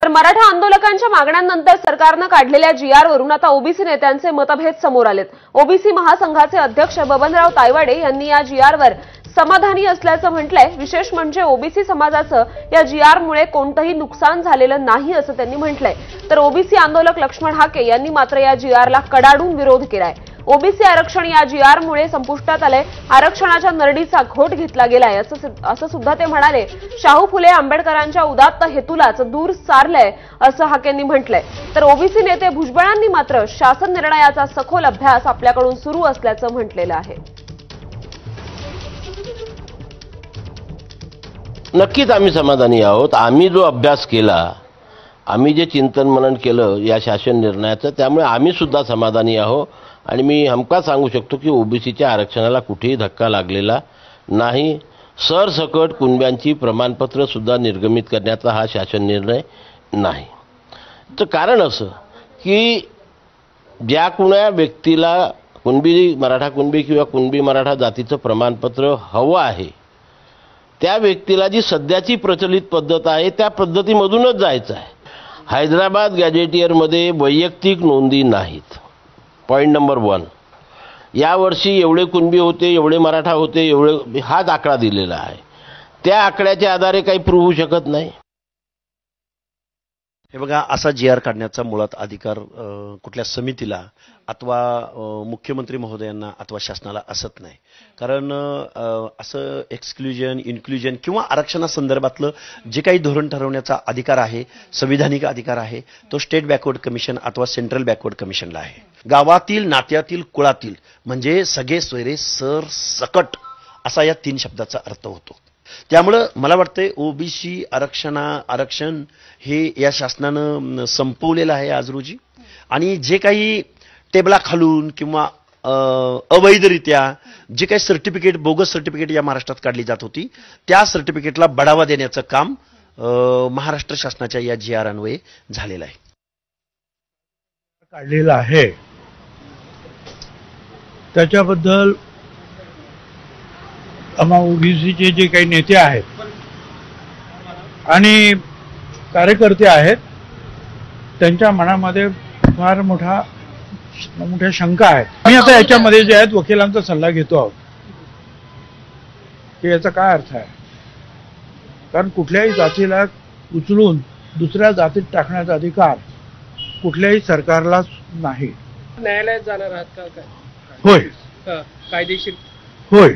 तर मराठा आंदोलकांच्या मागण्यांनंतर सरकारनं काढलेल्या जीआरवरून आता ओबीसी नेत्यांचे मतभेद समोर आलेत। ओबीसी महासंघाचे अध्यक्ष बबनराव तायवाडे यांनी या जीआरवर समाधानी असल्याचं म्हटलंय। विशेष म्हणजे ओबीसी समाजाचं या जीआरमुळे कोणतंही नुकसान झालेलं नाही असं त्यांनी म्हटलंय। तर ओबीसी आंदोलक लक्ष्मण हाके यांनी मात्र या जीआरला कडाडून विरोध केलाय। ओबीसी आरक्षण या जीआरमुळे संपुष्टात आलंय, आरक्षणाच्या नरडीचा घोट घेतला गेलाय असं सुद्धा ते म्हणाले। शाहू फुले आंबेडकरांच्या उदात्त हेतूलाच दूर सारलंय असं हाकेंनी म्हटलंय। तर ओबीसी नेते भुजबळांनी मात्र शासन निर्णयाचा सखोल अभ्यास आपल्याकडून सुरू असल्याचं म्हटलेलं आहे। नक्कीच आम्ही समाधानी आहोत। आम्ही जो अभ्यास केला, आम्ही जे चिंतन मनन केलं या शासन निर्णयाचं, त्यामुळे आम्ही सुद्धा समाधानी आहोत। आणि मी हमखास सांगू शकतो की ओबीसीच्या आरक्षणाला कुठेही धक्का लागलेला नाही। सरसकट कुणब्यांची प्रमाणपत्र सुद्धा निर्गमित करण्याचा हा शासन निर्णय नाही। तर कारण असं की ज्या कुण्या व्यक्तीला कुणबी मराठा कुणबी किंवा कुणबी मराठा जातीचं प्रमाणपत्र हवं आहे, त्या व्यक्तीला जी सध्याची प्रचलित पद्धत आहे त्या पद्धतीमधूनच जायचं आहे। हैदराबाद गॅजेटियरमध्ये वैयक्तिक नोंदी नाहीत। पॉइंट नंबर 1, यावर्षी एवढे कुणबी होते, एवढे मराठा होते, एवढे हाच आकडा दिलेला आहे। त्या आकड्याच्या आधारे काही प्रूव्ह होऊ शकत नाही। हे बघा, असा जीआर काढण्याचा मुळात अधिकार कुठल्या समितीला अथवा मुख्यमंत्री महोदयांना अथवा शासनाला असत नाही। कारण असं एक्सक्लुजन, इन्क्लुजन किंवा आरक्षणासंदर्भातलं जे काही धोरण ठरवण्याचा अधिकार आहे, संविधानिक अधिकार आहे, तो स्टेट बॅकवर्ड कमिशन अथवा सेंट्रल बॅकवर्ड कमिशनला आहे। गावातील, नात्यातील, कुळातील म्हणजे सगळे सोयरे सरसकट असा या 3 शब्दाचा अर्थ होतो। त्यामुळे मला वाटतंय ओबीसी आरक्षण हे या शासनानं संपवलेलं आहे आज रोजी। आणि जे काही टेबलाखालून किंवा अवैधरित्या जे काही सर्टिफिकेट, बोगस सर्टिफिकेट या महाराष्ट्रात काढली जात होती, त्या सर्टिफिकेटला बढावा देण्याचं काम महाराष्ट्र शासनाच्या या जीआर अन्वये झालेलं आहे। काढलेलं आहे त्याच्याबद्दल ओबीसीचे जे काही नेते आहेत आणि कार्यकर्ते आहेत, त्यांच्या मनामध्ये फार मोठ्या शंका आहेत। मी आता याच्यामध्ये जे आहेत वकिलांचा सल्ला घेतो आहोत की याचा काय अर्थ आहे। कारण कुठल्याही जातीला उचलून दुसऱ्या जातीत टाकण्याचा अधिकार कुठल्याही सरकारला नाही। न्यायालयात जाणार आहात का? होय, कायदेशीर होय।